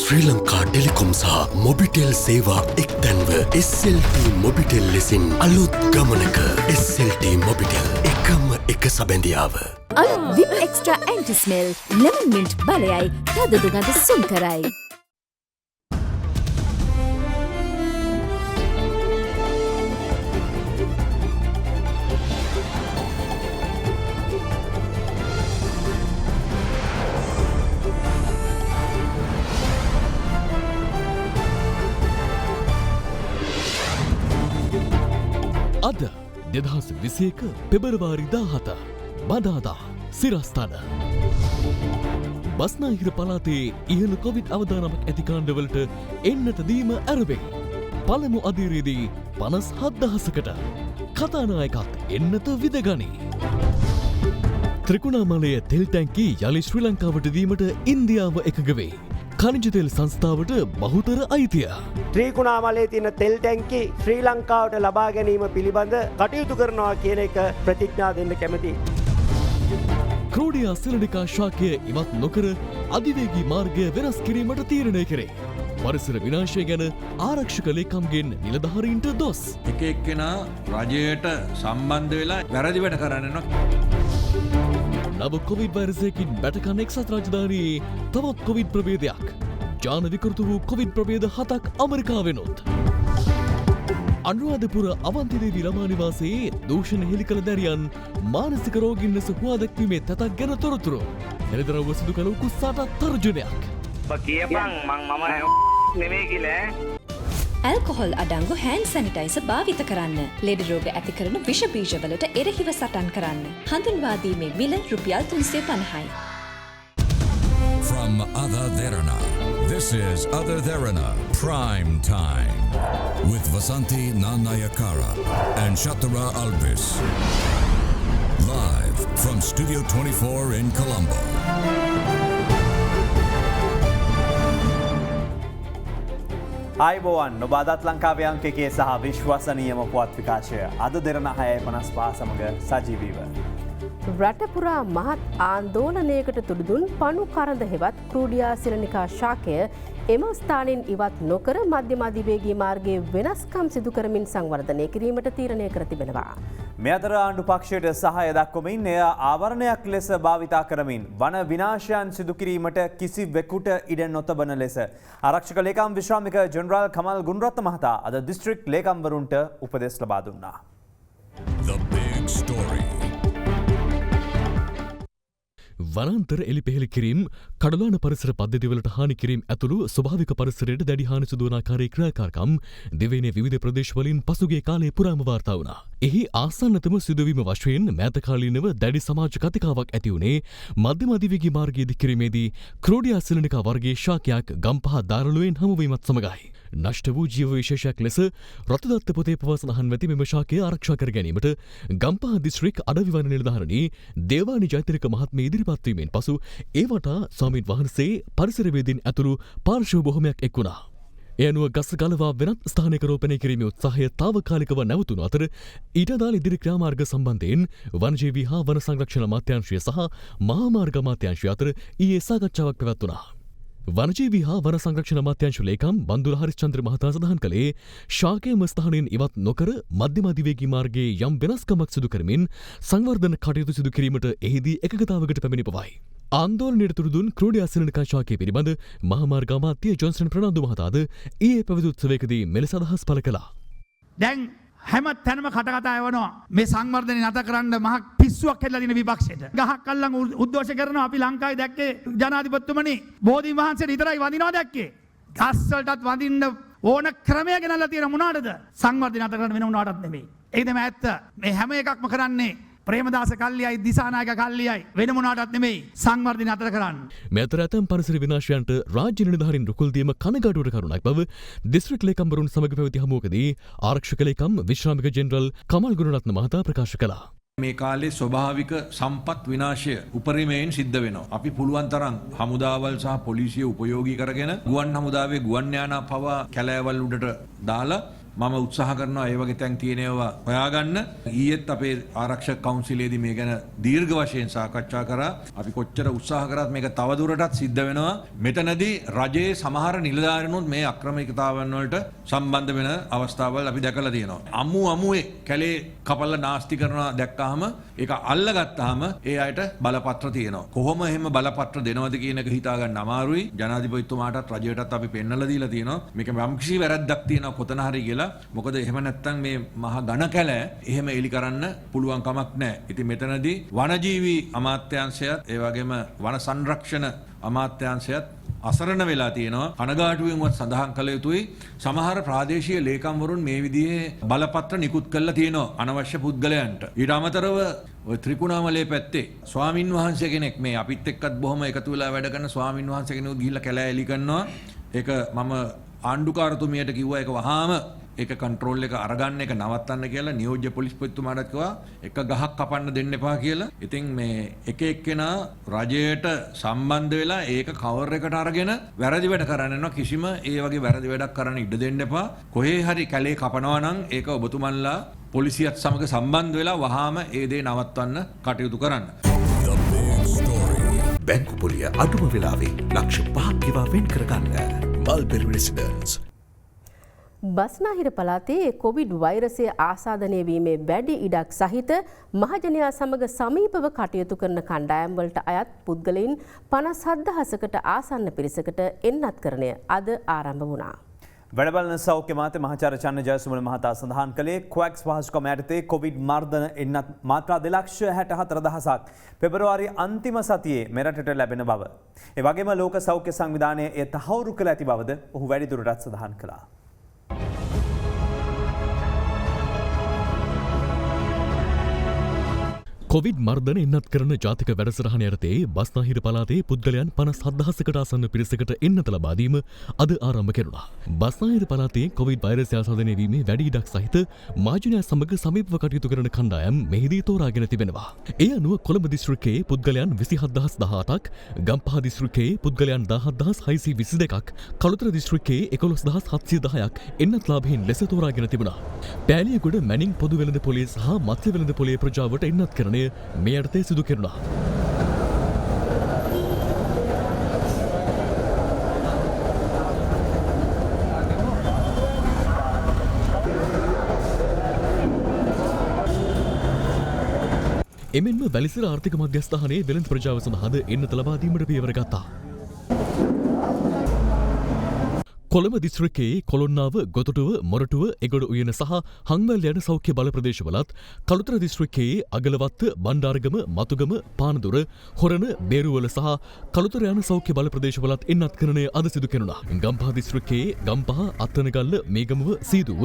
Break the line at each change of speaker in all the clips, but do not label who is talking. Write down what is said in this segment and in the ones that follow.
ශ්‍රී Lanka Telecom සහ මොබිටෙල් සේවා එක්තැන්ව SLT Mobitel ලෙසින් අලුත් ගමනක SLT මොබිටෙල් එකම එක සබැඳියාව.
අලුත් Vim extra anti smell lemon mint බලයයි තද දුගඳ සුන් කරයි.
අද 2021 පෙබරවාරි 17 බදාදා සිරස්ථාන බස්නාහිර පළාතේ ඉහළ කොවිඩ් අවදානමක් ඇති කාණ්ඩවලට එන්නට දීම ඇරඹෙයි. පළමු අදියරේදී 57,000කට කතානායකත් එන්නත විදගනී. ත්‍රිකුණාමලය තෙල් ටැංකි යළි ශ්‍රී ලංකාවට දීමට ඉන්දියාව එකඟ වෙයි. खनिज तेल संस्थाවට බහුතර අයිතිය.
ත්‍රිකුණාමලයේ තියෙන තෙල් ටැංකි ශ්‍රී ලංකාවට ලබා ගැනීම පිළිබඳ කටයුතු කරනවා කියන එක ප්‍රතිඥා දෙන්න කැමතියි.
ක්‍රෝඩියා සිලනිකා ශාකය ඉවත් නොකර අධිවේගී මාර්ගය වෙනස් කිරීමට තීරණය කරේ. පරිසර විනාශය ගැන ආරක්ෂක ලේකම්ගෙන් නිලධාරීන්ට දොස්.
එක එක්කෙනා රජයට සම්බන්ධ වෙලා වැරදි වැඩ කරන්න යනවා.
නව කොවිඩ් වෛරසයකින් බැටකන් එක්සත් රාජධානයේ තවත් කොවිඩ් ප්‍රභේදයක්. ජාන විකෘත වූ කොවිඩ් ප්‍රභේද 7ක් ඇමරිකාවෙනොත්. අනුරාධපුර අවන්තිදේවී ළමා නිවාසයේ දූෂණ හෙළි කළ දැරියන් මානසික රෝගීන් ලෙස හුවා දැක්වීමේ තැතක් ගැන තොරතුරු. හෙළිදරව්ව සිදු කළ උකුස්සාට තර්ජනයක්.
කියපන් මම නෙමෙයි කියලා.
ඇල්කොහොල් අඩංගු හෑන්ඩ් සැනිටයිසර් භාවිත කරන්න. ලෙඩ රෝග ඇති කරන විෂ බීජවලට එරෙහිව සටන් කරන්න. හඳුන්වා දීමේ මිල රුපියල් 350යි.
From Ada Derana, this is Ada Derana Prime Time with Vasanthi Nanayakara and Shatara Albis. Live from Studio 24 in Colombo.
අයිබෝවන් නොබාදත් ලංකාවේ අංක එකේ සහ විශ්වසනීයම පුවත් විකාශය අද දෙරන 6:55 සමග සජීවීව.
රටපුරා මහත් ආන්දෝලනයකට තුඩුදුන් පණු කරඳ හෙවත් ක්‍රූඩියා සිලනිකා ශාකය එම ස්ථානින් ඉවත් නොකර මධ්‍යම අධිවේගී මාර්ගයේ වෙනස්කම් සිදු කරමින් සංවර්ධනය කිරීමට තීරණය කර තිබෙනවා.
මේ අතර ආණ්ඩු පක්ෂයට සහාය දක්වමින් එය ආවරණයක් ලෙස භාවිතා කරමින් වන විනාශයන් සිදු කිරීමට කිසිවෙකුට ඉඩ නොතබන ලෙස ආරක්ෂක ලේකම් විශ්‍රාමික ජෙනරාල් කමල් ගුණරත්න මහතා අද දිස්ත්‍රික් ලේකම්වරුන්ට උපදෙස් ලබා දුන්නා.
The big story.
වනාන්තර එලිපෙහෙළි කිරීම, කඩලාන පරිසර පද්ධතිවලට හානි කිරීම ඇතුළු ස්වභාවික පරිසරයට දැඩි හානි සිදුවන ආකාරයේ ක්‍රියාකාරකම් දිවයිනේ විවිධ ප්‍රදේශවලින් පසුගිය කාලයේ පුරාම වාර්තා වුණා. එහි ආසන්නතම සිදුවීම වශයෙන් මෑතකාලීනව දැඩි සමාජ කතිකාවක් ඇති වුණේ මධ්‍යම අධිවේගී මාර්ගයේ දික්කිරීමේදී ක්‍රෝඩියා සිලනිකා වර්ගයේ ශාකයක් ගම්පහ දාරළුවෙන් හමුවීමත් සමගයි. නෂ්ට වූ ජීව විශේෂයක් ලෙස රතදත්ත පොතේ පවසනහන් වැති මෙම ශාකය ආරක්ෂා කර ගැනීමට ගම්පහ දිස්ත්‍රික් අඩවි වන නිලධාරණී දේවානි ජයතිලක මහත්මිය ඉදිරිපත් වීමෙන් පසු ඒවට ස්වාමීන් වහන්සේ පරිසරවේදීන් ඇතුළු පාර්ශ්ව බොහොමයක් එක් වුණා. ඒ අනුව ගස් ගලවා වෙනත් ස්ථානයක රෝපණය කිරීමේ උත්සාහය තාවකාලිකව නැවතුණු අතර ඊට අදාළ ඉදිරි ක්‍රියාමාර්ග සම්බන්ධයෙන් වනජීවී හා වන සංරක්ෂණ අමාත්‍යාංශය සහ මහා මාර්ග අමාත්‍යාංශය අතර ඊයේ සාකච්ඡාවක් පැවැත්වුණා. වනජීවී හා වන සංරක්ෂණ අමාත්‍යාංශ ලේකම් බන්දුල හරිස්චන්ද්‍ර මහතා සඳහන් කළේ ශාකයම ස්ථානයෙන් ඉවත් නොකර මධ්‍යම අධිවේගී මාර්ගයේ යම් වෙනස්කමක් සිදු කරමින් සංවර්ධන කටයුතු සිදු කිරීමට එහිදී එකගතාවකට පැමිණි බවයි. ආන්දෝලනයට තුඩුදුන් ක්‍රෝඩියා සිලනිකා ශාකය පිළිබඳ මහා මාර්ග අමාත්‍ය ජොන්සන් ප්‍රනාන්දු මහතාද ඊයේ පැවති උත්සවයකදී මෙලෙස අදහස් පළ කළා.
දැන් හැම තැනම කටකතා යවනවා මේ සංවර්ධනය නැත කරන්න මහ පිස්සුවක් හෙල්ලලා දින විපක්ෂයට. ගහක් අල්ලන් උද්ඝෝෂ කරනවා අපි ලංකාවේ දැක්කේ ජනාධිපතිතුමනි බෝධීන් වහන්සේට විතරයි වඳිනවා දැක්කේ. ගස් වලටත් වඳින්න ඕන ක්‍රමය ගෙනල්ලා තියෙන මොනවාටද? සංවර්ධනය නැත කරන්න වෙන මොනවාටත් නෙමෙයි. ඒක තමයි ඇත්ත. මේ හැම එකක්ම කරන්නේ ප්‍රේමදාස කල්ලියයි දිසානායක කල්ලියයි වෙන මොනවාටත් නෙමෙයි සංවර්ධනය අතර කරන්න.
මේ අතර ඇතැම් පරිසර විනාශයන්ට රාජ්‍ය නිලධාරීන් රුකුල් දීම කනගාටුවට කරුණක් බව දිස්ත්‍රික් ලේකම්වරුන් සමග පැවති හමුවකදී ආරක්ෂක ලේකම් විශ්‍රාමික ජෙනරල් කමල් ගුණරත්න මහතා ප්‍රකාශ කළා.
මේ කාලේ ස්වභාවික සම්පත් විනාශය උපරිමයෙන් සිද්ධ වෙනවා. අපි පුළුවන් තරම් හමුදාවල් සහ පොලිසිය උපයෝගී කරගෙන ගුවන් හමුදාවේ ගුවන් යානා පවා කැලෑවල් උඩට දාලා මම උත්සාහ කරනවා ඒ වගේ තැන් තියෙනවා හොයාගන්න. ඊයේත් අපේ ආරක්ෂක කවුන්සිලේදී මේ ගැන දීර්ඝ වශයෙන් සාකච්ඡා කරා. අපි කොච්චර උත්සාහ කරත් මේක තවදුරටත් සිද්ධ වෙනවා. මෙතනදී රජයේ සමහර නිලධාරීනුත් මේ අක්‍රමිකතාවන් වලට සම්බන්ධ වෙන අවස්ථාවල් අපි දැකලා තියෙනවා. අමුවේ කැලේ කපලා නාස්ති කරනවා දැක්කහම ඒක අල්ලගත්තාම ඒ අයට බලපත්‍ර තියෙනවා. කොහොම එහෙම බලපත්‍ර දෙනවද කියන එක හිතා ගන්න අමාරුයි. ජනාධිපතිතුමාටත් රජයටත් අපි පෙන්නලා දීලා තියෙනවා. මේක යම්කිසි වැරද්දක් තියෙනවා කොතන හරි කියලා. මොකද එහෙම නැත්තම් මේ මහා ඝන කැල එහෙම එලි කරන්න පුළුවන් කමක් නැහැ. ඉතින් මෙතනදී වනජීවි අමාත්‍යාංශයත් ඒ වගේම වන සංරක්ෂණ අමාත්‍යාංශයත් අසරණ වෙලා තියෙනවා. කනගාටුවෙන්වත් සඳහන් කළ යුතුයි. සමහර ප්‍රාදේශීය ලේකම්වරුන් මේ විදිහේ බලපත්‍ර නිකුත් කරලා තියෙනවා අනවශ්‍ය පුද්ගලයන්ට. ඊට අමතරව ඔය ත්‍රිකුණාමලේ පැත්තේ ස්වාමින් වහන්සේ කෙනෙක් මේ අපිත් එක්කත් බොහොම එකතු වෙලා වැඩ කරන ස්වාමින් වහන්සේ කෙනෙකුත් ගිහිල්ලා කැලෑ එලි කරනවා. ඒක මම ආණ්ඩුකාරතුමියට කිව්වා ඒක වහාම ඒක කන්ට්‍රෝල් එක අරගන්න එක නවත්තන්න කියලා නියෝජ්‍ය පොලිස්පතිතුමාට කිව්වා එක ගහක් කපන්න දෙන්න එපා කියලා. ඉතින් මේ එක එක්කෙනා රජයට සම්බන්ධ වෙලා ඒක කවර් එකට අරගෙන වැරදි වැඩ කරන්න යනවා. කිසිම ඒ වගේ වැරදි වැඩක් කරන්න ඉඩ දෙන්න එපා. කොහේ හරි කැලේ කපනවා නම් ඒක ඔබතුමන්ලා පොලිසියත් සමග සම්බන්ධ වෙලා වහාම ඒ දේ නවත්වන්න කටයුතු කරන්න.
බැංකු පොලිය අඩුම වෙලාවේ ලක්ෂ 5ක් ගෙවා වෙන් කරගන්න. Mulberry residence.
බස්නාහිර පළාතේ කොවිඩ් වෛරසය ආසාදනය වීමේ වැඩි ඉඩක් සහිත මහජනයා සමග සමීපව කටයුතු කරන කණ්ඩායම් වලට අයත් පුද්ගලයන් 57000කට ආසන්න පිරිසකට එන්නත්කරණය අද ආරම්භ වුණා.
වැඩබලන සෞඛ්‍ය මාත්‍ය මහාචාර්ය චන්න ජයසුමන මහතා සඳහන් කළේ කොවැක්ස් පහසුකම් යටතේ කොවිඩ් මර්ධන එන්නත් මාත්‍රා 2,64,000ක් පෙබරවාරි අන්තිම සතියේ මෙරටට ලැබෙන බව. ඒ වගේම ලෝක සෞඛ්‍ය සංවිධානය එය තහවුරු කළ ඇති බවද ඔහු වැඩිදුරටත් සඳහන් කළා.
කොවිඩ් මර්ධන එන්නත් කරන ජාතික වැඩසටහන යටතේ බස්නාහිර පළාතේ පුද්ගලයන් 57000කට ආසන්න පිරිසකට එන්නත ලබා දීම අද ආරම්භ කෙරුණා. බස්නාහිර පළාතේ කොවිඩ් වෛරසය ආසාදනය වීමේ වැඩි ඉඩක් සහිත මාජනයා සමග සමීපව කටයුතු කරන කණ්ඩායම් මෙහිදී තෝරාගෙන තිබෙනවා. ඒ අනුව කොළඹ දිස්ත්‍රික්කයේ පුද්ගලයන් 27018ක්, ගම්පහ දිස්ත්‍රික්කයේ පුද්ගලයන් 17622ක්, කළුතර දිස්ත්‍රික්කයේ 11710ක් එන්නත් ලාභීන් ලෙස තෝරාගෙන තිබුණා. පෑලියගොඩ මැනින් පොදු වෙළඳ පොලේ සහ මත්ස්‍ය වෙළඳ පොලේ ප්‍රජාවට එන්නත් කරන මේ යටතේ සිදු කෙරුණා. එමෙන්ම වැලිසර ආර්ථික මධ්‍යස්ථානයේ වෙළඳ ප්‍රජාව සඳහාද එන්නත ලබා දීමට පියවර ගත්තා. කොළඹ දිස්ත්‍රික්කයේ කොළොන්නාව, ගොතටුව, මොරටුව, එගොඩ උයන සහ හංගල් යන සෞඛ්‍ය බල ප්‍රදේශවලත්, කළුතර දිස්ත්‍රික්කයේ අගලවත්ත, බණ්ඩාරගම, මතුගම, පානදුර, හොරණ, බේරුවල සහ කළුතර යන සෞඛ්‍ය බල ප්‍රදේශවලත් එන්නත්කරණය අද සිදු කෙරුණා. ගම්පහ දිස්ත්‍රික්කයේ ගම්පහ, අත්තනගල්ල, මේගමුව, සීදුව,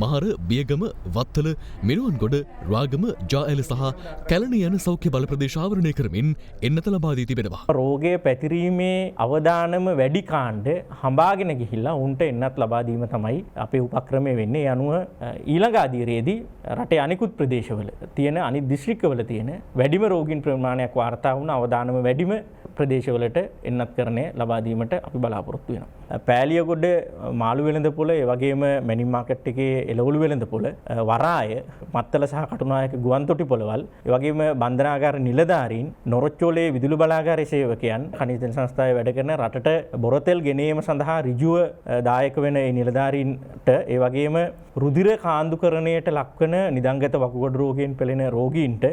මහර, බියගම, වත්තල, මිනුවන්ගොඩ, රාගම, ජාඇල සහ කැලණි යන සෞඛ්‍ය බල ප්‍රදේශ ආවරණය කරමින් එන්නත ලබා දී තිබෙනවා.
රෝගය පැතිරීමේ අවදානම වැඩි කාණ්ඩ හඹාගෙන ගිහිල්ලා උන්ට එන්නත් ලබා දීම තමයි අපේ උපක්‍රමය වෙන්නේ. ඒ අනුව ඊළඟ අදියරේදී රටේ අනිකුත් ප්‍රදේශවල තියෙන අනිත් දිස්ත්‍රික්කවල තියෙන වැඩිම රෝගීන් ප්‍රමාණයක් වාර්තා වුණ අවදානම වැඩිම ප්‍රදේශවලට එන්නත්කරණය ලබා දීමට අපි බලාපොරොත්තු වෙනවා. පෑලියගොඩ මාළු වෙළඳපොළ, ඒ වගේම මැනින් මාකට් එකේ එළවලු වෙළඳපොළ, වරාය, මත්තල සහ කටුනායක ගුවන්තොටි පොළවල්, ඒ වගේම බන්ධනාගාර නිලධාරීන්, නොරොච්චෝලේ විදුලි බලාගාරයේ සේවකයන්, khනිජ තෙල් සංස්ථාවේ වැඩ කරන රටට බොරතෙල් ගෙනීම සඳහා ඍජුව දායක වෙන ඒ නිලධාරීන්ට, ඒ වගේම රුධිර කාන්දුකරණයට ලක්වන නිදංගත වකුගඩු රෝගයෙන් පෙළෙන රෝගීන්ට,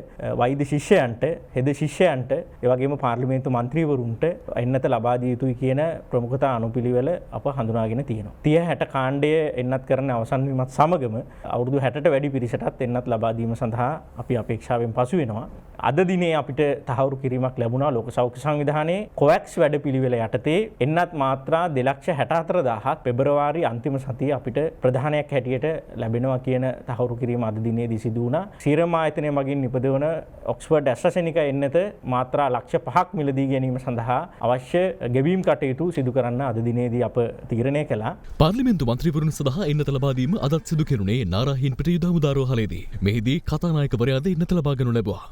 වෛද්‍ය ශිෂ්‍යයන්ට, හෙද ශිෂ්‍යයන්ට, ඒ වගේම පාර්ලිමේන්තු මන්ත්‍රීවරුන්ට එන්නත ලබා දිය යුතුයි කියන ප්‍රමුඛතා අනුපිළිවෙල අප හඳුනාගෙන තියෙනවා. 30-60 කාණ්ඩය එන්නත් කරන අවසන් වීමත් සමගම අවුරුදු 60ට වැඩි පිරිසටත් එන්නත් ලබා දීම සඳහා අපි අපේක්ෂාවෙන් පසු වෙනවා. අද දිනේ අපිට තහවුරු කිරීමක් ලැබුණා ලෝක සෞඛ්‍ය සංවිධානයේ කොවැක්ස් වැඩපිළිවෙල යටතේ එන්නත් මාත්‍රා 2,64,000ක් පෙබරවාරි අන්තිම සතියේ අපිට ප්‍රධානයක් හැටියට ලැබෙනවා කියන තහවුරු කිරීම අද දිනේදී සිදු වුණා. සීරම් ආයතනය මගින් නිපදවන ඔක්ස්ෆර්ඩ් ඇස්ට්‍රාසෙනිකා එන්නත මාත්‍රා ලක්ෂ 5ක් මිලදී ගැනීම සඳහා අවශ්‍ය ගෙවීම් කටයුතු සිදු කරන්න අද දිනේදී අප තීරණය කළා.
පාර්ලිමේන්තු මන්ත්‍රීවරුන් සඳහා එන්නත ලබා දීම අදත් සිදු කෙරුණේ නාරාහීන් පිට යුද හමුදාරෝහලේදී. මෙහිදී කතානායකවරයාද එන්නත ලබා ගනු ලැබුවා.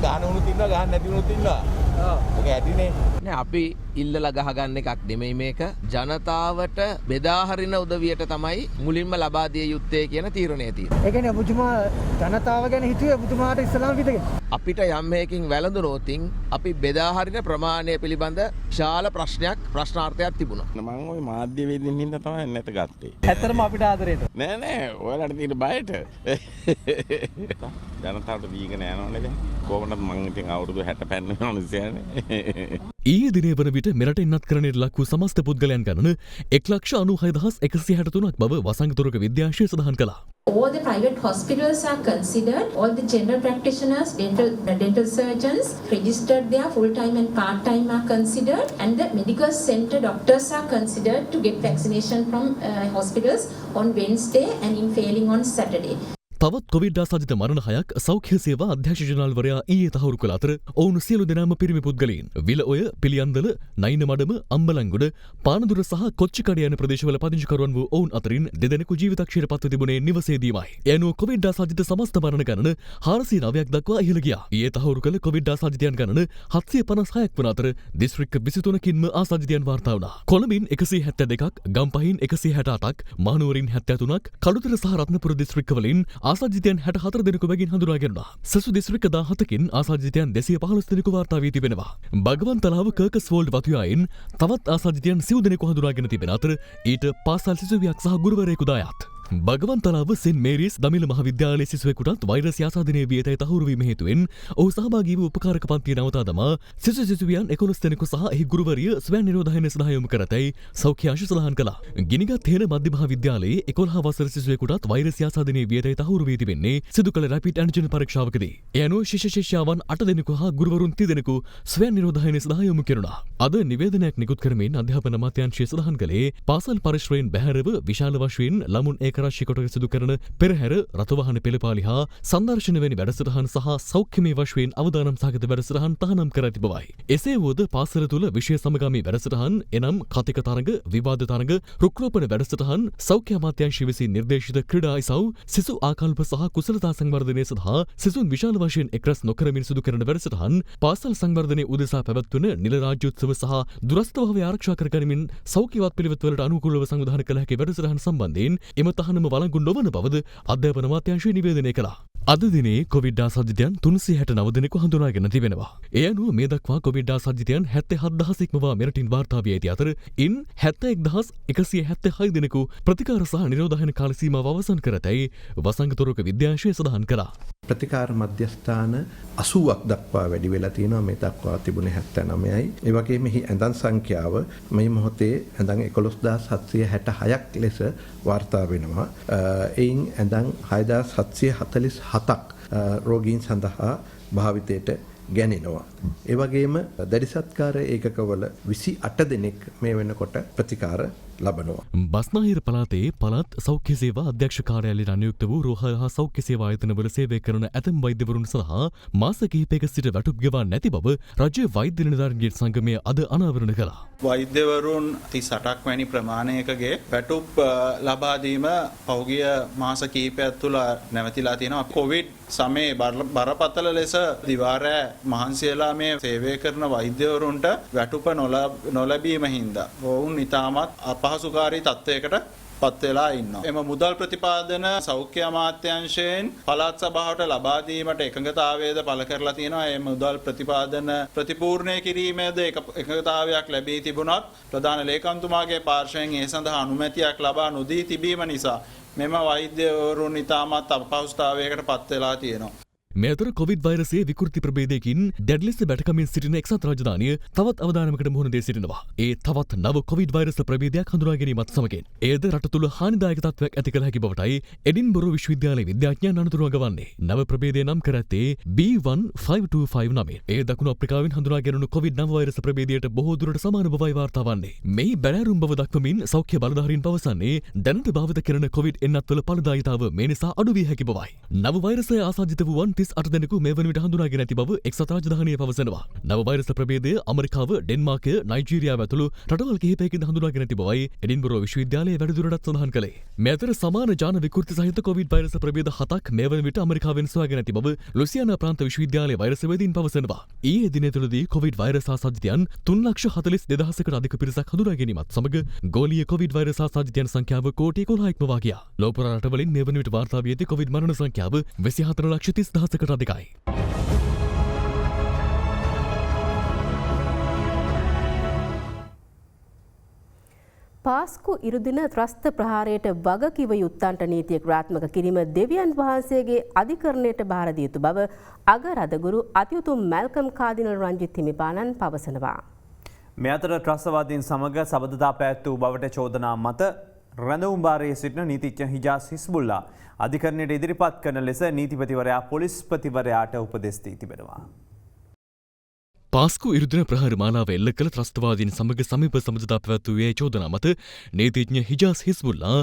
ගහන උණු තින්නවා, ගහන්න නැති උණු තින්නවා. ඔක ඇදිනේ.
නෑ අපි
ඉල්ලලා ගහගන්න එකක් නෙමෙයි මේක. ජනතාවට බෙදාහරින උදවියට තමයි මුලින්ම ලබා දිය යුත්තේ කියන තීරණය තියෙනවා.
ඒ කියන්නේ ඔබතුමා ජනතාව ගැන හිතුවේ ඔබතුමාට ඉස්ලාම් විදගෙන.
අපිට යම් හේකින් වැළඳුනොත් අපි බෙදාහරින ප්‍රමාණය පිළිබඳ විශාල ප්‍රශ්නාර්ථයක් තිබුණා.
මම ওই මාධ්‍යවේදීන් හින්දා තමයි නැත ගත්තේ.
ඇත්තටම අපිට ආදරේට.
නෑ ඔයාලට තියෙන බයට. ජනතාවට දීගෙන යනවනේ දැන්. කොහොමද මං ඉතින් අවුරුදු 60 පැන්න වෙනවනේ.
ඊයේ දිනේ වන විට මෙරට එන්නත් කරණයට ලක් වූ සමස්ත පුද්ගලයන් ගණන 1,96,163ක් බව වසංගතොරක විද්‍යාංශය සඳහන් කළා.
All the private hospitals are considered, all the general practitioners, dental surgeons registered there, full-time and part-time are considered, and the medical center doctors are considered to get vaccination from hospitals on Wednesday and in failing on Saturday.
තවත් Covid ආසාදිත මරණ 6ක් සෞඛ්‍ය සේවා අධ්‍යක්ෂ ජනරාල්වරයා ඊයේ තහවුරු කළ අතර ඔවුන් සියලු දෙනාම පිරිමි පුද්ගලයන්. විලඔය, පිළියන්දල, නයිනමඩම, අම්බලන්ගොඩ, පානදුර සහ කොච්චිකඩ යන ප්‍රදේශවල පදිංචිකරුවන් වූ ඔවුන් අතරින් දෙදෙනෙකු ජීවිතක්ෂයට පත්ව තිබුණේ නිවසේදීමයි. ඒ අනුව කොවිඩ් ආසාදිත සමස්ත මරණ ගණන 409ක් දක්වා ඉහළ ගියා. ඊයේ තහවුරු කළ කොවිඩ් ආසාදිතයන් ගණන 756ක් වන අතර දිස්ත්‍රික්ක 23කින්ම ආසාදිතයන් වාර්තා වුණා. කොළඹින් 172ක්, ගම්පහින් 168ක්, මහනුවරින් 73ක්, කළුතර සහ රත්නපුර දිස්ත්‍රික්කවලින් ආසාදිතයන් 64 දෙනෙකු බැගින් හඳුනාගෙනුණා. සෙසු දිස්ත්‍රික්ක 17කින් ආසාදිතයන් 215 දෙනෙකු වාර්තා වී තිබෙනවා. බගවන්තලාව කර්කස්වෝල්ඩ් වතුයායින් තවත් ආසාදිතයන් 90 දෙනෙකු හඳුනාගෙන තිබෙන අතර ඊට පාසල් සිසුවියක් සහ ගුරුවරයෙකු දායාත්. බගවන්තලාව සෙන් මේරිස් දමිළ මහාවිද්‍යාලයේ සිසුවෙකුටත් වෛරස් ආසාදනය වී ඇතැයි තහවුරු වීම හේතුවෙන් ඔහු සහභාගී වූ උපකාරක පන්තිය නවතා දමා සිසුවියන් 11 දෙනෙකු සහ එහි ගුරුවරිය ස්වයං නිරෝධායනය සඳහා යොමු කර ඇතැයි සෞඛ්‍ය අංශ සඳහන් කළා. ගිනිගත් හේන මධ්‍ය මහාවිද්‍යාලයේ 11 වසර සිසුවෙකුටත් වෛරස් ආසාදනය වී ඇතැයි තහවුරු වී තිබෙන්නේ සිදු කළ රැපිඩ් ඇන්ටිජන් පරීක්ෂාවකදී. ඒ අනුව ශිෂ්‍යයන් 8 දෙනෙකු හා ගුරුවරුන් 30 දෙනෙකු ස්වයං නිරෝධායනය සඳහා යොමු කෙරුණා. අද නිවේදනයක් නිකුත් කරමින් අධ්‍යාපන අමාත්‍යාංශය සඳහන් කළේ පාසල් පරිශ්‍රයෙන් බැහැරව විශාල වශයෙන් ළමුන් ඒකරාශී කොට සිදු කරන පෙරහැර, රථවාහන පෙළපාලි හා සංදර්ශන වැනි වැඩසටහන් සහ සෞඛ්‍යමය වශයෙන් අවදානම් සහගත වැඩසටහන් තහනම් කර ඇති බවයි. එසේ වුවද පාසල තුළ විෂය සමගාමී වැඩසටහන් එනම් කතික තරඟ, විවාද තරඟ, රුක්රෝපණ වැඩසටහන්, සෞඛ්‍ය අමාත්‍යාංශය විසින් නිර්දේශිත ක්‍රීඩා ඉසව්, සිසු ආකල්ප සහ කුසලතා සංවර්ධනය සඳහා සිසුන් විශාල වශයෙන් එක්රැස් නොකරමින් සිදු කරන වැඩසටහන්, පාසල් සංවර්ධනය උදෙසා පැවැත්වන නිල රාජ්‍යෝත්සව සහ දුරස්ථ භාවය ආරක්ෂා කර ගැනීමෙන් සෞඛ්‍යවත් පිළිවෙත්වලට අනුකූලව සංවිධානය කළ හැකි වැඩසටහන් සම්බන්ධයෙන් එම තහනම වළංගු නොවන බවද අධ්‍යාපන අමාත්‍යාංශය නිවේදනය කළා. අද දිනේ කොවිඩ් ආසාදිතයන් 369 දෙනෙකු හඳුනාගෙන තිබෙනවා. ඒ අනුව මේ දක්වා කොවිඩ් ආසාදිතයන් 77000 ඉක්මවා මෙරටින් වාර්තා වී ඇති අතර ඉන් 71176 දෙනෙකු ප්‍රතිකාර සහ නිරෝධායන කාල සීමාව අවසන් කර ඇතැයි වසංගතොරක විද්‍යාංශය සඳහන් කළා.
ප්‍රතිකාර මධ්‍යස්ථාන 80ක් දක්වා වැඩි වෙලා තියෙනවා. මේ දක්වා තිබුණේ 79යි. ඒ වගේම මෙහි ඇඳන් සංඛ්‍යාව මේ මොහොතේ ඇඳන් 11766ක් ලෙස වාර්තා වෙනවා. එයින් ඇඳන් 6747ක් රෝගීන් සඳහා භාවිතයට ගැනෙනවා. ඒ වගේම දැඩිසත්කාර ඒකකවල 28 දෙනෙක් මේ වෙනකොට ප්‍රතිකාර ලබනවා.
බස්නාහිර පළාතේ පළාත් සෞඛ්‍ය සේවා අධ්‍යක්ෂ කාර්යාලයට අනුයුක්ත වූ රෝහල් හා සෞඛ්‍ය සේවා ආයතනවල සේවය කරන ඇතැම් වෛද්‍යවරුන් සඳහා මාස කිහිපයක සිට වැටුප් ගෙවා නැති බව රජ්‍ය වෛද්‍ය නිලධාරීන්ගේ සංගමය අද අනාවරණ කළා.
වෛද්‍යවරුන් 38ක් වැනි ප්‍රමාණයකගේ වැටුප් ලබා දීම පහුගිය මාස කිහිපයක් තුළ නැවතිලා තියෙනවා. කොවිඩ් සමයේ බරපතල ලෙස දිවාරෑ මහන්සියලා මේ සේවය කරන වෛද්‍යවරුන්ට වැටුප නොලැබීම හින්දා ඔවුන් ඉතාමත් අපහසුකාරී තත්ත්වයකට පත් වෙලා ඉන්නවා. එම මුදල් ප්‍රතිපාදන සෞඛ්‍ය අමාත්‍යාංශයෙන් පළාත් සභාවට ලබා දීමට එකඟතාවයද පළ කරලා තියෙනවා. මේ මුදල් ප්‍රතිපාදන ප්‍රතිපූර්ණය කිරීමේද එකඟතාවයක් ලැබී තිබුණත් ප්‍රධාන ලේකම්තුමාගේ පාර්ශ්වයෙන් ඒ සඳහා අනුමැතියක් ලබා නොදී තිබීම නිසා මෙම වෛද්‍යවරුන් ඉතාමත් අපහසුතාවයකට පත් වෙලා තියෙනවා.
මේ අතර කොවිඩ් වෛරසයේ විකෘති ප්‍රභේදයකින් දැඩි ලෙස බැටකමින් සිටින එක්සත් රාජධානිය තවත් අවධානමකට මුහුණ දී සිටිනවා. ඒ තවත් නව කොවිඩ් වෛරස ප්‍රභේදයක් හඳුනා ගැනීමත් සමගින් එයද රට තුළ හානිදායක තත්ත්වයක් ඇති කළ හැකි බවටයි එඩින්බරෝ විශ්වවිද්‍යාලයේ විද්‍යාඥයන් අනුතුරු අඟවන්නේ. නව ප්‍රභේදය නම් කර ඇත්තේ B1525 නමින්. එය දකුණු අප්‍රිකාවෙන් හඳුනා ගැනුණු කොවිඩ් නව වෛරස ප්‍රභේදයට බොහෝ දුරට සමාන බවයි වාර්තා වන්නේ. මෙහි බැලෑරුම් බව දක්වමින් සෞඛ්‍ය බලධාරීන් පවසන්නේ දැනට භාවිත කරන කොවිඩ් එන්නත්වල ඵලදායීතාව මේ නිසා අඩු වී හැකි බවයි. නව වෛරසය ආසාදිත වූවන් 38 දෙනෙකු මේ වන විට හඳුනාගෙන ඇති බව එක්සත් රාජධානිය පවසනවා. නව වෛරස ප්‍රභේදය ඇමරිකාව, ඩෙන්මාර්කය, නයිජීරියාව ඇතුළු රටවල් කිහිපයකින් හඳුනාගෙන ඇති බවයි එඩින්බරෝ විශ්වවිද්‍යාලය වැඩිදුරටත් සඳහන් කළේ. මේ අතර සමාන ජාන විකෘති සහිත කොවිඩ් වෛරස ප්‍රභේද 7ක් මේ වන විට ඇමරිකාවෙන් සොයාගෙන ඇති බව ලුසියානා ප්‍රාන්ත විශ්වවිද්‍යාලයේ වෛරස වේදීන් පවසනවා. ඊයේ දින තුළදී කොවිඩ් වෛරස ආසාදිතයන් 3,42,000කට අධික පිරිසක් හඳුනා ගැනීමත් සමග ගෝලීය කොවිඩ් වෛරස ආසාදිතයන් සංඛ්‍යාව කෝටි 11ක් වවා ගියා. ලෝපුරා රටවලින් මේ වන විට වාර්තා වී ඇති කොවිඩ් මරණ සංඛ්‍යාව 24,30,000කට අධිකයි.
පාස්කු ඉරුදින ත්‍රස්ත ප්‍රහාරයට වගකිව යුත්තන්ට නීතිය ක්‍රියාත්මක කිරීම දෙවියන් වහන්සේගේ අධිකරණයට බාර දිය යුතු බව අගරදගුරු අතිඋතුම් මැල්කම් කාදිනල් රංජිත් හිමිපාණන් පවසනවා.
මේ අතර ත්‍රස්තවාදීන් සමග සබඳතා පැවැත් වූ බවට චෝදනා මත රැඳවුම් භාරයේ සිටින නීතිඥ හිජාස් හිස්බුල්ලා අධිකරණයට ඉදිරිපත් කරන ලෙස නීතිපතිවරයා පොලිස්පතිවරයාට උපදෙස් දී තිබෙනවා.
පාස්කු ඉරුදින ප්‍රහාර මාලාව එල්ල කළ ත්‍රස්තවාදීන් සමග සමීප සබඳතා පැවැත්වූයේ චෝදනා මත නීතිඥ හිජාස් හිස්බුල්ලා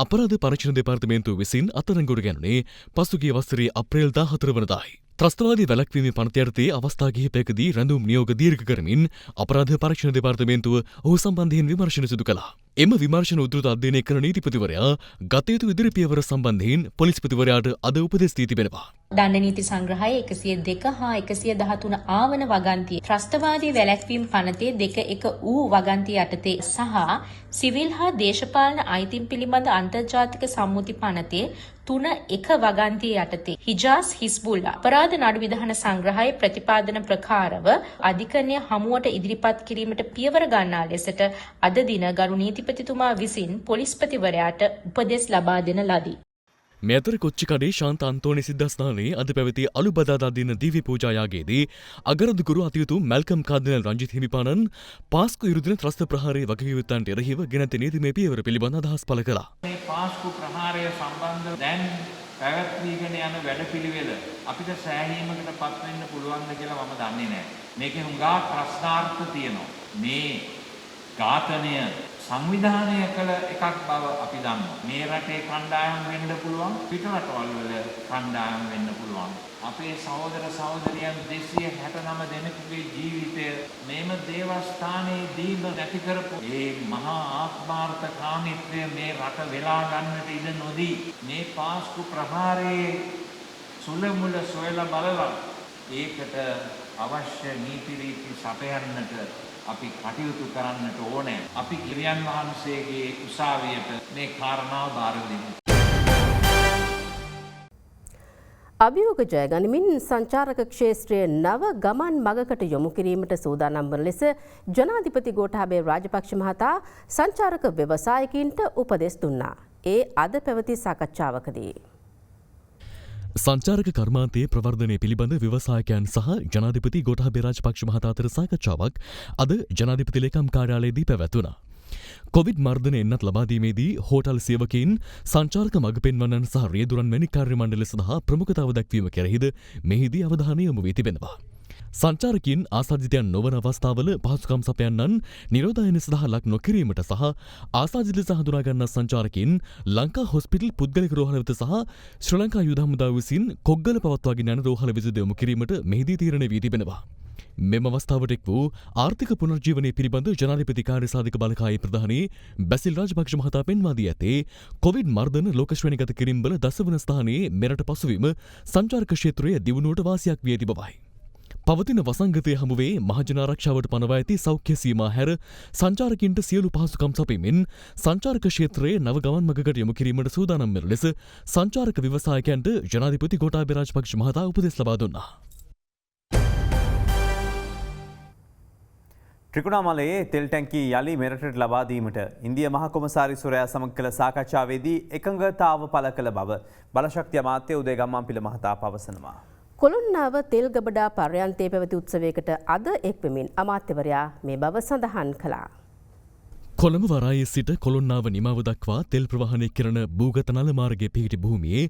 අපරාධ පරීක්ෂණ දෙපාර්තමේන්තුව විසින් අත්අඩංගුවට ගැනුණේ පසුගිය වසරේ අප්‍රේල් 14 වනදායි. ත්‍රස්තවාදී වැළැක්වීමේ පනත යටතේ අවස්ථා කිහිපයකදී රැඳවුම් නියෝග දීර්ඝ කරමින් අපරාධ පරීක්ෂණ දෙපාර්තමේන්තුව ඔහු සම්බන්ධයෙන් විමර්ශන සිදු කළා. එම විමර්ශන උද්දෘත අධ්‍යයනය කරන නීතිපතිවරයා ගත යුතු ඉදිරි පියවර සම්බන්ධයෙන් පොලිස්පතිවරයාට අද උපදෙස් දී තිබෙනවා.
දණ්ඩ නීති සංග්‍රහය 102 හා 113 ආවන වගන්තිය ත්‍රස්තවාදී වැළැක්වීම් පනතේ 2.1 වූ වගන්තිය යටතේ සහ සිවිල් හා දේශපාලන අයිතීන් පිළිබඳ අන්තර්ජාතික සම්මුති පනතේ 3.1 වගන්තිය යටතේ හිජාස් හිස්බුල්ලා අපරාධ නඩු විධාන සංග්‍රහයේ ප්‍රතිපාදන ප්‍රකාරව අධිකරණය හමුවට ඉදිරිපත් කිරීමට පියවර ගන්නා ලෙසට අද දින ගරු නීතිපතිතුමා විසින් පොලිස්පතිවරයාට උපදෙස් ලබා දෙන ලදී.
මේ අතර කොච්චිකඩේ ශාන්ත අන්තෝනි සිද්ධාස්ථානයේ අද පැවති අලු බදාදා දින දිව්‍ය පූජා යාගයේදී අගරදුගුරු අතිඋතුම් මැල්කම් කාදිනල් රංජිත් හිමිපාණන් පාස්කු ඉරුදින ත්‍රස්ත ප්‍රහාරයේ වගකීම්වන්ට එරෙහිව ගෙනත් නීතිමය පියවර පිළිබඳ අදහස් පළ කළා.
මේ පාස්කු ප්‍රහාරය සම්බන්ධව දැන් පැවැත්වීගෙන යන වැඩපිළිවෙල අපිට සෑහීමකට පත් වෙන්න පුළුවන්ද කියලා මම දන්නේ නැහැ. මේකේ හුඟා ප්‍රශ්නාර්ථ තියෙනවා. මේ ඝාතනය සංවිධානය කළ එකක් බව අපි දන්නවා. මේ රටේ කණ්ඩායම් වෙන්න පුළුවන්, පිට රටවල් වල කණ්ඩායම් වෙන්න පුළුවන්. අපේ සහෝදර සහෝදරියන් 269 දෙනෙකුගේ ජීවිතය මේම දේවස්ථානයේදීම නැති කරපු මේ මහා ආත්මාර්ථකාමීත්වය මේ රට වෙලා ගන්නට ඉඩ නොදී මේ පාස්කු ප්‍රහාරයේ සුළමුල සොයලා බලලා ඒකට අවශ්‍ය නීති රීති සපයන්නට අපි කටයුතු කරන්නට ඕනේ. අපි ගිරියන් වහන්සේගේ උසාවියට මේ කාරණාව බාර දෙමු.
අභියෝග ජයගනිමින් සංචාරක ක්ෂේත්‍රයේ නව ගමන් මගකට යොමු කිරීමට සූදානම් වන ලෙස ජනාධිපති ගෝඨාභය රාජපක්ෂ මහතා සංචාරක ව්‍යවසායකින්ට උපදෙස් දුන්නා. ඒ අද පැවති සාකච්ඡාවකදී
සංචාරක කර්මාන්තයේ ප්‍රවර්ධනය පිළිබඳ ව්‍යවසායකයන් සහ ජනාධිපති ගෝඨාභය රාජපක්ෂ මහතා අතර සාකච්ඡාවක් අද ජනාධිපති ලේකම් කාර්යාලයේදී පැවැත්වුණා. කොවිඩ් මර්ධනය එන්නත් ලබා දීමේදී හෝටල් සේවකයින් සංචාරක මඟ පෙන්වන්නන් සහ රියදුරන් වැනි කාර්ය මණ්ඩල සඳහා ප්‍රමුඛතාව දැක්වීම කෙරෙහිද මෙහිදී අවධානය යොමු වී තිබෙනවා. සංචාරකින් ආසාදිතයන් නොවන අවස්ථාවල පහසුකම් සපයන්නන් නිරෝධායන සඳහා ලක් නොකිරීමට සහ ආසාදිත ලෙස හඳුනාගන්නා සංචාරකින් ලංකා හොස්පිටල් පුද්ගලික රෝහල වෙත සහ ශ්‍රී ලංකා යුද හමුදාව විසින් කොග්ගල පවත්වාගෙන යන රෝහල වෙත යොමු කිරීමට මෙහිදී තීරණය වී තිබෙනවා. මෙම අවස්ථාවට එක් වූ ආර්ථික පුනර්ජීවනය පිළිබඳ ජනාධිපති කාර්යසාධක බලකායේ ප්‍රධානී බැසිල් රාජපක්ෂ මහතා පෙන්වා දී ඇතේ කොවිඩ් මර්ධන ලෝක ශ්‍රේණිගත කිරීම්වල දසවන ස්ථානයේ මෙරට පසුවීම සංචාරක ක්ෂේත්‍රයේ දියුණුවට වාසියක් විය ඇති බවයි. පවතින වසංගතය හමුවේ මහජන ආරක්ෂාවට පනවා ඇති සෞඛ්‍ය සීමා හැර සංචාරකින්ට සියලු පහසුකම් සපයමින් සංචාරක ක්ෂේත්‍රයේ නව ගමන් මගකට යොමු කිරීමට සූදානම් වෙන ලෙස සංචාරක ව්‍යවසායකයන්ට ජනාධිපති ගෝඨාභය රාජපක්ෂ මහතා උපදෙස් ලබා දුන්නා.
ත්‍රිකුණාමලයේ තෙල් ටැංකි යලි මෙරටට ලබා දීමට ඉන්දිය මහ කොමසාරිස්වරයා සමග කළ සාකච්ඡාවේදී එකඟතාව පළ කළ බව බලශක්ති අමාත්‍ය උදය ගම්මන්පිල මහතා පවසනවා.
කොළොන්නාව තෙල් ගබඩා පර්යන්තයේ පැවති උත්සවයකට අද එක්වෙමින් අමාත්‍යවරයා මේ බව සඳහන් කළා.
කොළඹ වරායේ සිට කොළොන්නාව නිමාව දක්වා තෙල් ප්‍රවාහනය කරන භූගත නල මාර්ගයේ පිහිටි භූමියේ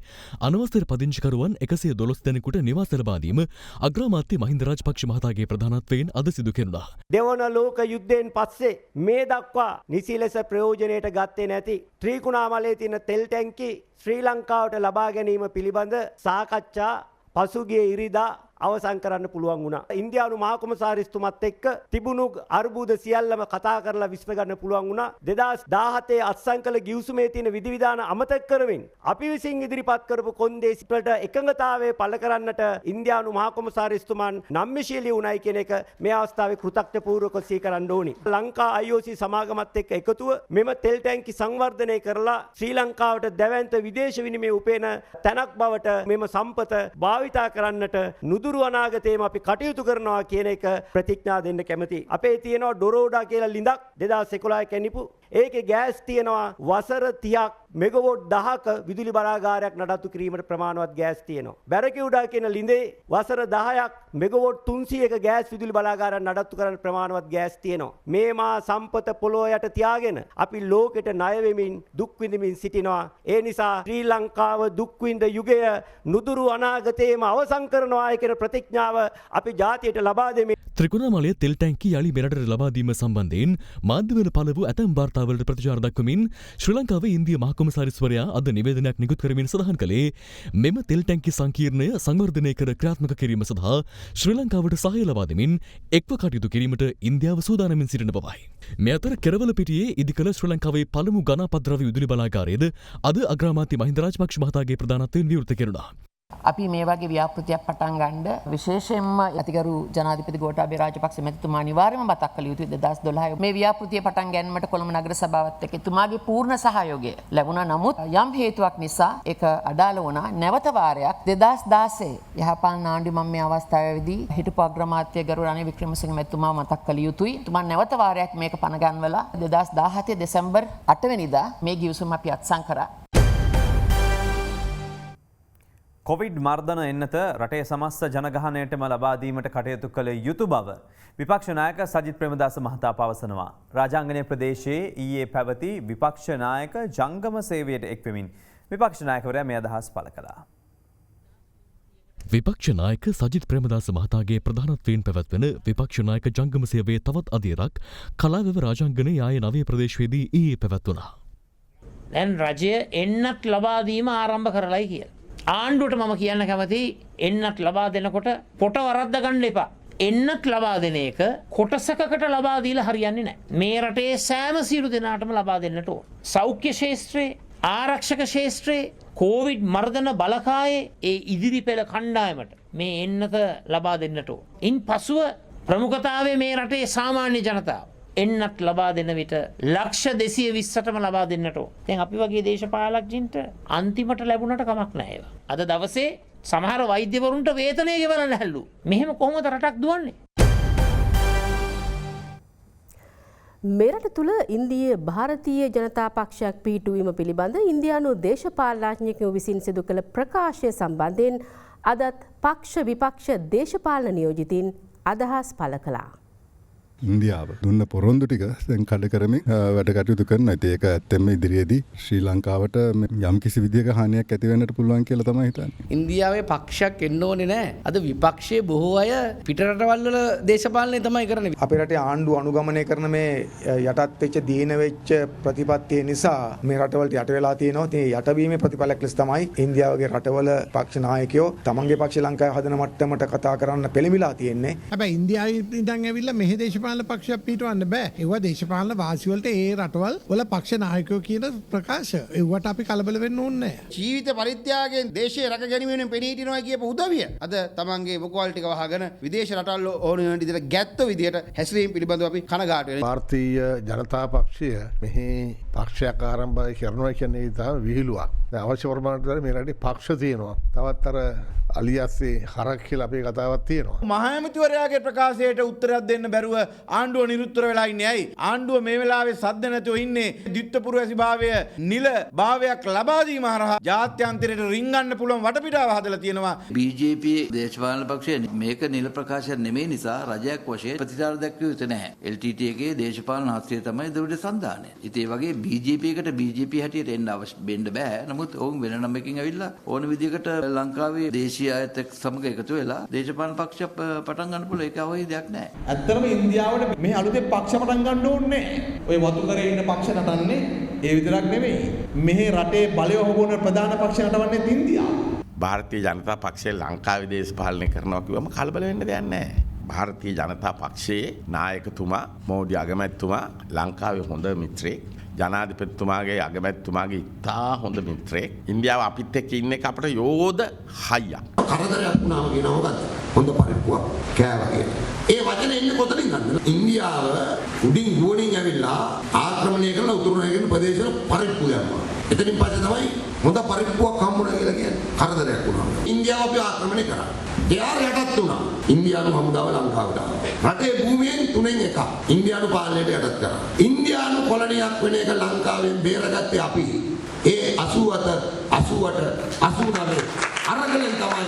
අනවසර පදිංචිකරුවන් 112 දෙනෙකුට නිවාස ලබා දීම අග්‍රාමාත්‍ය මහින්ද රාජපක්ෂ මහතාගේ ප්‍රධානත්වයෙන් අද සිදු කෙරුණා.
දෙවන ලෝක යුද්ධයෙන් පස්සේ මේ දක්වා නිසි ලෙස ප්‍රයෝජනයට ගත්තේ නැති ත්‍රිකුණාමලයේ තියෙන තෙල් ටැංකි ශ්‍රී ලංකාවට ලබා ගැනීම පිළිබඳ සාකච්ඡා පසුගිය ඉරිදා අවසන් කරන්න පුළුවන් වුණා. ඉන්දියානු මහා කොමසාරිස්තුමත් එක්ක තිබුණු අර්බුද සියල්ලම කතා කරලා විසඳ ගන්න පුළුවන් වුණා. 2017 අත්සන් කළ ගිවිසුමේ තියෙන විධිවිධාන අමතක කරමින් අපි විසින් ඉදිරිපත් කරපු කොන්දේසි වලට එකඟතාවය පළ කරන්නට ඉන්දියානු මහා කොමසාරිස්තුමන් නම්‍යශීලී වුණයි කියන එක මේ අවස්ථාවේ කෘතඥපූර්වකව සීකරන්න ඕනි. ලංකා IOC සමාගමත් එක්ක එකතුව මෙම තෙල් ටැංකි සංවර්ධනය කරලා ශ්‍රී ලංකාවට දැවැන්ත විදේශ විනිමය උපයන තැනක් බවට මෙම සම්පත භාවිතා කරන්නට නුදුරු අනාගතයේම අපි කටයුතු කරනවා කියන එක ප්‍රතිඥා දෙන්න කැමතියි. අපේ තියෙනවා ඩොරෝඩා කියලා ලිඳක් 2011 කැනිපු. ඒකේ ගෑස් තියෙනවා වසර 30ක් මෙගවොට් 10ක විදුලි බලාගාරයක් නඩත්තු කිරීමට ප්‍රමාණවත් ගෑස් තියෙනවා. බැරකියුඩා කියන ලිඳේ වසර 10ක් මෙගවොට් 300ක ගෑස් විදුලි බලාගාරයක් නඩත්තු කරන්න ප්‍රමාණවත් ගෑස් තියෙනවා. මේ මා සම්පත පොළොව යට තියාගෙන අපි ලෝකෙට ණය වෙමින් දුක් විඳිමින් සිටිනවා. ඒ නිසා ශ්‍රී ලංකාව දුක් විඳ යුගය නුදුරු අනාගතයේම අවසන් කරනවා කියන ප්‍රතිඥාව අපි ජාතියට ලබා දෙමින්
ත්‍රිකුණාමලය තෙල් ටැංකි යළි මෙරටට ලබා දීම සම්බන්ධයෙන් මාධ්‍යවල පළ වූ ඇතැම් වාර්තාවලට ප්‍රතිචාර දක්වමින් ශ්‍රී ලංකාවේ ඉන්දිය මහ කොමසාරිස්වරයා අද නිවේදනයක් නිකුත් කරමින් සඳහන් කළේ මෙම තෙල් ටැංකි සංකීර්ණය සංවර්ධනය කර ක්‍රියාත්මක කිරීම සඳහා ශ්‍රී ලංකාවට සහාය ලබා දෙමින් එක්ව කටයුතු කිරීමට ඉන්දියාව සූදානමින් සිටින බවයි. මේ අතර කෙරවලපිටියේ ඉදිකළ ශ්‍රී ලංකාවේ පළමු ඝනපද්‍රව්‍ය විදුලි බලාගාරයේද අද අග්‍රාමාත්‍ය මහින්ද රාජපක්ෂ මහතාගේ ප්‍රධානත්වයෙන් විවෘත කෙරුණා.
අපි මේ වගේ ව්‍යාපෘතියක් පටන් ගන්න විශේෂයෙන්ම අතිගරු ජනාධිපති ගෝඨාභය රාජපක්ෂ මැතිතුමා අනිවාර්යයෙන්ම මතක් කළ යුතුයි 2012 මේ ව්‍යාපෘතිය පටන් ගැනීමට කොළඹ නගර සභාවත් එක්ක එතුමාගේ පූර්ණ සහයෝගය ලැබුණා. නමුත් යම් හේතුවක් නිසා ඒක අඩාල වුණා. නැවත වාරයක් 2016 යහපාලන ආණ්ඩුව මම මේ අවස්ථාවේදී හිටපු අග්‍රාමාත්‍ය ගරු රනිල් වික්‍රමසිංහ මැතිතුමා මතක් කළ යුතුයි. එතුමා නැවත වාරයක් මේක පණ ගන්වලා 2017 දෙසැම්බර් 8 වෙනිදා මේ ගිවිසුම අපි අත්සන් කරා.
කොවිඩ් මර්ධන එන්නත රටේ සමස්ත ජනගහනයටම ලබා දීමට කටයුතු කළ යුතු බව විපක්ෂ නායක සජිත් ප්‍රේමදාස මහතා පවසනවා. රාජාංගනය ප්‍රදේශයේ ඊයේ පැවති විපක්ෂ නායක ජංගම සේවයට එක්වෙමින් විපක්ෂ නායකවරයා මේ අදහස් පළ කළා.
විපක්ෂ නායක සජිත් ප්‍රේමදාස මහතාගේ ප්‍රධානත්වයෙන් පැවැත්වෙන විපක්ෂ නායක ජංගම සේවයේ තවත් අදියරක් කලාවැව රාජාංගනයේ ආයේ නවය ප්‍රදේශයේදී ඊයේ පැවැත්වුණා.
දැන් රජය එන්නත් ලබා දීම ආරම්භ කරලයි කියලා. ආණ්ඩුවට මම කියන්න කැමති එන්නත් ලබා දෙනකොට පොට වරද්ද ගන්න එපා. එන්නත් ලබා දෙන එක කොටසකකට ලබා දීලා හරියන්නේ නැහැ. මේ රටේ සෑම සියලු දෙනාටම ලබා දෙන්නට ඕන. සෞඛ්‍ය ශාස්ත්‍රයේ, ආරක්ෂක ශාස්ත්‍රයේ, කොවිඩ් මර්ධන බලකායේ ඒ ඉදිරි පෙළ කණ්ඩායමට මේ එන්නත ලබා දෙන්නට ඕන. ඉන් පසුව ප්‍රමුඛතාවයේ මේ රටේ සාමාන්‍ය ජනතාව එන්නත් ලබා දෙන විට ලක්ෂ 220ටම ලබා දෙන්නට ඕන. දැන් අපි වගේ දේශපාලකයන්ට අන්තිමට ලැබුණට කමක් නැහැ ඒවා. අද දවසේ සමහර වෛද්‍යවරුන්ට වේතනය ගෙවන්න හැල්ලු. මෙහෙම කොහොමද රටක් දුවන්නේ?
මෙරට තුළ ඉන්දීය ಭಾರತೀಯ ජනතා පක්ෂයක් පිහිටුවීම පිළිබඳ ඉන්දියානු දේශපාලනඥයෙකු විසින් සිදු කළ ප්‍රකාශය සම්බන්ධයෙන් අදත් පක්ෂ විපක්ෂ දේශපාලන නියෝජිතින් අදහස් පළ කළා.
ඉන්දියාව දුන්න පොරොන්දු ටික දැන් කඩ කරමින් වැඩ කටයුතු කරනවා. ඉතින් ඒක ඇත්තෙන්ම ඉදිරියේදී ශ්‍රී ලංකාවට යම් කිසි විදියක හානියක් ඇති වෙන්නට පුළුවන් කියලා තමයි හිතන්නේ.
ඉන්දියාවේ පක්ෂයක් එන්න ඕනේ නැහැ. අද විපක්ෂයේ බොහෝ අය පිටරටවල් වල දේශපාලනය තමයි කරන්නේ.
අපේ රටේ ආණ්ඩුව අනුගමනය කරන මේ යටත් වෙච්ච දීන වෙච්ච ප්‍රතිපත්තිය නිසා මේ රටවලට යට වෙලා තියෙනවා. ඉතින් යටවීමේ ප්‍රතිඵලයක් ලෙස තමයි ඉන්දියාවගේ රටවල පක්ෂ නායකයෝ තමන්ගේ පක්ෂ ලංකාවේ හදන මට්ටමට කතා කරන්න පෙළඹිලා තියෙන්නේ.
හැබැයි ඉන්දියාවේ ඉඳන් ඇවිල්ලා මෙහි දේශපාලන පක්ෂයක් පිටවන්න බෑ. ඒවා දේශපාලන වාසිවලට ඒ රටවල් වල පක්ෂ නායකයෝ කියන ප්‍රකාශ. ඒවට අපි කලබල වෙන්න ඕනේ නැහැ.
ජීවිත පරිත්‍යාගයෙන් දේශය රැක ගැනීමෙන් පෙනී හිටිනවා කියපු උදවිය අද තමන්ගේ මොකවල් ටික වහගෙන විදේශ රටවල් ඕන වෙන විදිහට ගැත්ත විදිහට හැසිරීම පිළිබඳව අපි කනගාටු වෙනවා.
ಭಾರತೀಯ ජනතා පක්ෂය මෙහි පක්ෂයක් ආරම්භ කරනවා කියන්නේ තාම විහිළුවක්. දැන් අවශ්‍ය ප්‍රමාණයට මේ රටේ පක්ෂ තියෙනවා. තවත් අර අලියස්සේ හරක් කියලා අපේ කතාවක් තියෙනවා.
මහ ඇමතිවරයාගේ ප්‍රකාශයට උත්තරයක් දෙන්න බැරුව ආණ්ඩුව නිරුත්තර වෙලා ඉන්නේ ඇයි? ආණ්ඩුව මේ වෙලාවේ සද්ද නැතුව ඉන්නේ ද්විත්වපුරවැසි භාවය නිල භාවයක් ලබා දීම හරහා ජාත්‍යන්තරයට රිංගන්න පුළුවන් වටපිටාව හදලා තියෙනවා.
BJP දේශපාලන පක්ෂය මේක නිල ප්‍රකාශයක් නෙමෙයි නිසා රජයක් වශයෙන් ප්‍රතිචාර දක්විය යුතු නැහැ. LTT එකේ දේශපාලන හස්තිය තමයි ද්‍රවිඩ සන්ධානය. ඉතින් ඒ වගේ BJP එකට BJP හැටියට එන්න වෙන්න බෑ. නමුත් ඔවුන් වෙන නමකින් ඇවිල්ලා ඕන විදිහකට ලංකාවේ දේශීය අයත් සමග එකතු වෙලා දේශපාලන පක්ෂ පටන් ගන්න පුළුවන්. ඒක අවශ්‍ය දෙයක් නැහැ.
ඇත්තටම ඉන්දියාවට මේ අලුතෙන් පක්ෂ පටන් ගන්න ඕනේ නැහැ. ඔය වතුකරේ ඉන්න පක්ෂ නටන්නේ ඒ විතරක් නෙමෙයි. මෙහි රටේ බලය හොබවන ප්‍රධාන පක්ෂ නටවන්නේ ඉන්දියාව.
භාරතීය ජනතා පක්ෂය ලංකාවේ දේශපාලනය කරනවා කිව්වම කලබල වෙන්න දෙයක් නැහැ. භාරතීය ජනතා පක්ෂයේ නායකතුමා මෝඩි අගමැතිතුමා ලංකාවේ හොඳ මිත්‍රයෙක්. ජනාධිපතිතුමාගේ අගමැතිතුමාගේ ඉතා හොඳ මිත්‍රයෙක්. ඉන්දියාව අපිත් එක්ක ඉන්න එක අපට යෝධ හයියක්.
කරදරයක් වුණාම කියනවා මොකද්ද? හොඳ පරිප්පුවක් කෑවා කියලා. ඒ වචනේ එන්නේ කොතනින්ද? ඉන්දියාව උඩින් ගුවනින් ඇවිල්ලා ආක්‍රමණය කරලා උතුරු නැගෙනහිර ප්‍රදේශවල පරිප්පු දැම්මා. එතනින් පස්සේ තමයි හොඳ පරිප්පුවක් හම්බුණා කියලා කියන්නේ. කරදරයක් වුණා. ඉන්දියාව අපි ආක්‍රමණය කරා. එයාර යටත් වුණා. ඉන්දියානු හමුදාව ලංකාවට ආවා. රටේ භූමියෙන් 3න් 1ක් ඉන්දියානු පාලනයට යටත් කරා. ඉන්දියානු කොලනියක් වෙන එක ලංකාවෙන් බේරගත්තේ අපි. ඒ 87 88 89 අරගලෙන් තමයි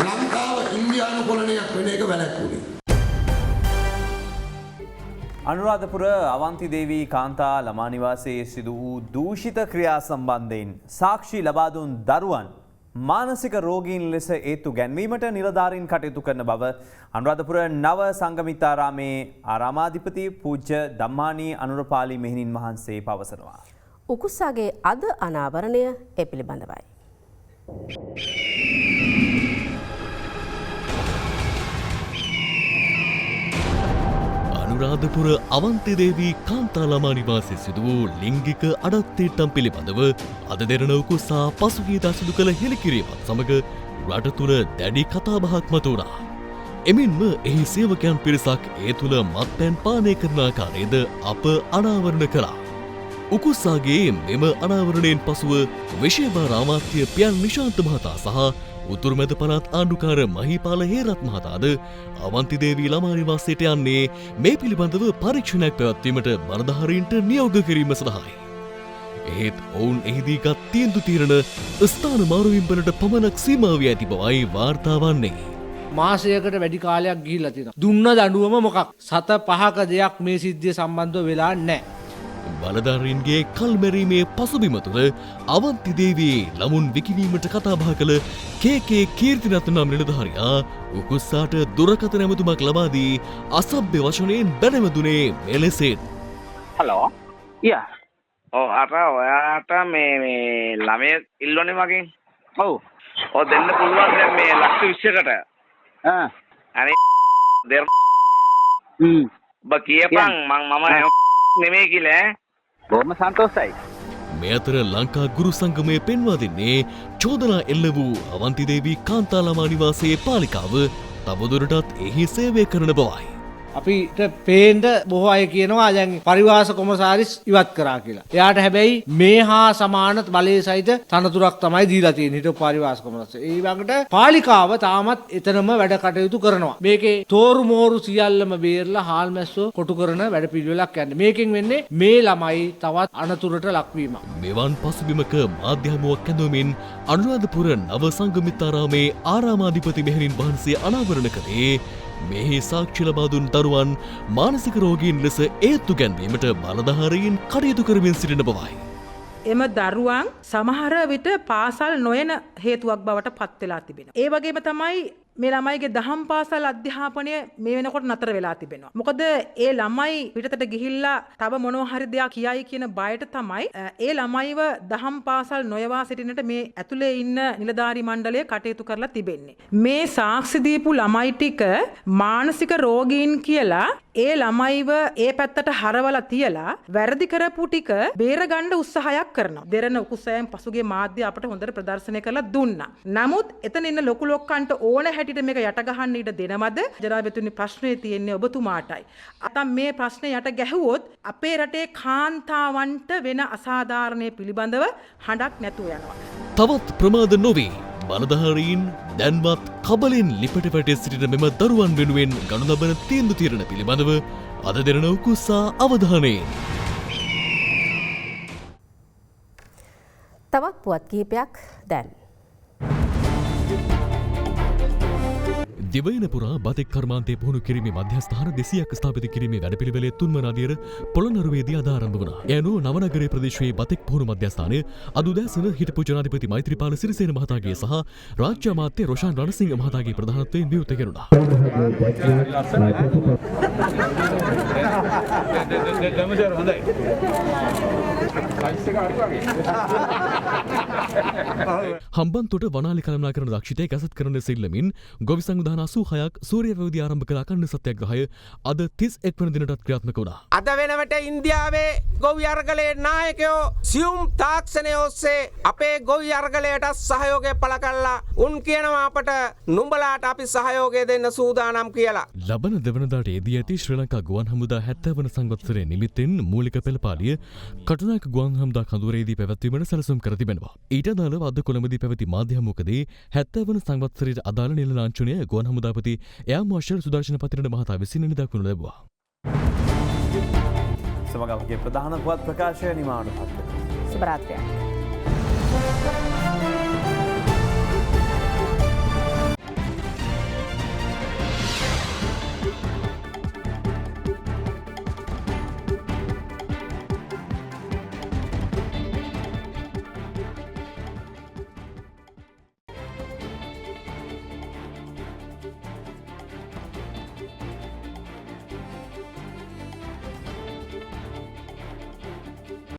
ලංකාව ඉන්දියානු කොලනියක් වෙන එක වැළැක්වුණේ.
අනුරාධපුර අවන්ති දේවී කාන්තා ළමා නිවාසයේ සිදු වූ දූෂිත ක්‍රියා සම්බන්ධයෙන් සාක්ෂි ලබා දුන් දරුවන් මානසික රෝගීන් ලෙස ඒත්තු ගැන්වීමට නිලධාරීන් කටයුතු කරන බව අනුරාධපුර නව සංගමිත්තාරාමේ ආරාමාධිපති පූජ්‍ය ධම්මානී අනුරපාලි මෙහෙණින් වහන්සේ පවසනවා.
උකුස්සාගේ අද අනාවරණය ඒ පිළිබඳවයි.
අනුරාධපුර අවන්තිදේවී කාන්තා ළමා නිවාසයේ සිදු වූ ලිංගික අඩත්තිට්ටම් පිළිබඳව අද දෙරණ උකුස්සා පසුගියදා සිදු කළ හෙළිකිරීමත් සමග රට තුළ දැඩි කතාබහක් මතුවුණා. එමෙන්ම එහි සේවකයන් පිරිසක් ඒ තුළ මත්පැන් පානය කරන ආකාරයද අප අනාවරණ කළා. උකුස්සාගේ මෙම අනාවරණයෙන් පසුව විශේෂ අමාත්‍ය පියන් නිශාන්ත මහතා සහ උතුරුමැද පළාත් ආණ්ඩුකාර මහිපාල හේරත් මහතාද අවන්තිදේවී ළමා නිවාසයට යන්නේ මේ පිළිබඳව පරීක්ෂණයක් පැවැත්වීමට බලධාරීන්ට නියෝග කිරීම සඳහායි. එහෙත් ඔවුන් එහිදී ගත් තීන්දුව తీරන ස්ථාන මාරුවීම්වලට පමණක් සීමා වී ඇති බවයි වාර්තා වන්නේ.
මාසයකට වැඩි කාලයක් ගිහිල්ලා තියෙනවා. දුන්න දඬුවම මොකක්? 7-5ක දෙයක් මේ සිද්ධිය සම්බන්ධව වෙලා නැහැ.
බලධාරීන්ගේ කල්මැරීමේ පසුබිම තුළ අවන්තිදේවී ළමුන් විකිණීමට කතාබහ කළ කේ කීර්තිරත්න නම් නිලධාරියා උකුස්සාට දුරකථන ඇමතුමක් ලබා දී අසභ්‍ය වචනයෙන් බැනවදුනේ මෙලෙසෙන්.
හලෝ. යා. අර ඔයාට මේ ළමය ඉල්ලෝනේ මගෙන්. ඔව්. දෙන්න පුළුවන් දැන් මේ ලක්ෂ 20කට. අනේ දෙර ඔබ කියපන් මම නෙමෙයි කියලා. බොහොම සන්තෝෂයි.
මේ අතර ලංකා ගුරු සංගමය පෙන්වා දෙන්නේ චෝදනා එල්ල වූ අවන්තිදේවී කාන්තා ළමා නිවාසයේ පාලිකාව තවදුරටත් එහි සේවය කරන බවයි.
අපිට පේන්ඩ බොහෝ අය කියනවා දැන් පරිවාස කොමසාරිස් ඉවත් කරා කියලා. එයාට හැබැයි මේ හා සමාන බලයේ සහිත තනතුරක් තමයි දීලා තියෙන්නේ හිටපු පරිවාස කොමසාරිස්. ඒ වගේට පාලිකාව තාමත් එතනම වැඩ කටයුතු කරනවා. මේකේ තෝරු මෝරු සියල්ලම බේරලා හාල් මැස්සෝ කොටු කරන වැඩ පිළිවෙලක් යන්නේ. මේකෙන් වෙන්නේ මේ ළමයි තවත් අනතුරට ලක්වීම.
මෙවන් පසුබිමක මාධ්‍ය හමුවක් ඇඳවමින් අනුරාධපුර නව සංගමිත්තාරාමේ ආරාමාධිපති මෙහෙණින් වහන්සේ අනාවරණ කළේ මෙහි සාක්ෂි ලබා දුන් දරුවන් මානසික රෝගීන් ලෙස ඒත්තු ගැන්වීමට බලධාරීන් කටයුතු කරමින් සිටින බවයි.
එම දරුවන් සමහර විට පාසල් නොයන හේතුවක් බවට පත් වෙලා තිබෙනවා. ඒ වගේම තමයි මේ ළමයිගේ දහම් පාසල් අධ්‍යාපනය මේ වෙනකොට නතර වෙලා තිබෙනවා. මොකද ඒ ළමයි පිටතට ගිහිල්ලා තව මොනවා හරි දෙයක් කියයි කියන බයට තමයි ඒ ළමයිව දහම් පාසල් නොයවා සිටින්නට මේ ඇතුලේ ඉන්න නිලධාරි මණ්ඩලය කටයුතු කරලා තිබෙන්නේ. මේ සාක්ෂි දීපු ළමයි ටික මානසික රෝගීන් කියලා ඒ ළමයිව ඒ පැත්තට හරවලා තියලා වැරදි කරපු ටික බේරගන්න උත්සාහයක් කරනවා. දෙරණ උකුස්සයන් පසුගිය මාධ්‍ය අපට හොඳට ප්‍රදර්ශනය කරලා දුන්නා. නමුත් එතන ඉන්න ලොකු ලොක්කන්ට ඕන හැටියට මේක යට ගහන්න ඉඩ දෙනවද? ජනාධිපතිතුමනි ප්‍රශ්නේ තියෙන්නේ ඔබතුමාටයි. අතම් මේ ප්‍රශ්නේ යට ගැහුවොත් අපේ රටේ කාන්තාවන්ට වෙන අසාධාරණයේ පිළිබඳව හඬක් නැතුව යනවා.
තවත් ප්‍රමාද නොවේ. බලධාරීන් දැන්වත් කබලෙන් ලිපට වැටේ සිටින මෙම දරුවන් වෙනුවෙන් ගනු ලබන තීන්දුව తీරන පිළිබඳව අද දෙරණ උකුස්සා අවධානයෙන්.
තවත් පුවත් කිහිපයක් දැන්.
දිවයින පුරා බතෙක් කර්මාන්තය පුහුණු කිරීමේ මධ්‍යස්ථාන 200ක් ස්ථාපිත කිරීමේ වැඩපිළිවෙලේ තුන්වන අදියර පොළොන්නරුවේදී අද ආරම්භ වුණා. ඒ අනුව නවනගරයේ ප්‍රදේශයේ බතෙක් පුහුණු මධ්‍යස්ථානය අද උදෑසන හිටපු ජනාධිපති මෛත්‍රීපාල සිරිසේන මහතාගේ සහ රාජ්‍ය අමාත්‍ය රොෂාන් රණසිංහ මහතාගේ ප්‍රධානත්වයෙන් විවෘත කෙරුණා. හම්බන්තොට වනාලි කළමනාකරණ දක්ෂිතය ගැසත් කරන සිල්ලමින් ගොවි සංවිධාන 86ක් සූරිය වැවදී ආරම්භ කළ අඛණ්ඩ සත්‍යාග්‍රහය අද 31 වන දිනටත් ක්‍රියාත්මක වුණා.
අද වෙනවට ඉන්දියාවේ ගොවි අරගලයේ නායකයෝ සියුම් තාක්ෂණය ඔස්සේ අපේ ගොවි අරගලයට සහයෝගය පළ කළා. උන් කියනවා අපට නුඹලාට අපි සහයෝගය දෙන්න සූදානම් කියලා.
ලබන දෙවනදාට එදී ඇති ශ්‍රී ලංකා ගුවන් හමුදා 70 වන සංවත්සරයේ නිමිත්තෙන් මූලික පෙළපාලිය කටුනායක ගුවන් හමුදා කඳවුරේදී පැවැත්වීමට සැලසුම් කර තිබෙනවා. ඊට අදාළව අද කොළඹදී පැවති මාධ්‍ය හමුවකදී 70 වන සංවත්සරයට අදාළ නිල ලාංඡනය ගුවන් හමුදාපති එයා මාර්ෂල් සුදර්ශන පතිරණ මහතා විසින් නිදක්වනු ලැබුවා.
සමග අපගේ ප්‍රධාන පුවත් ප්‍රකාශය නිමාවට පත් වෙනවා.
සුබ රාත්‍රියක්.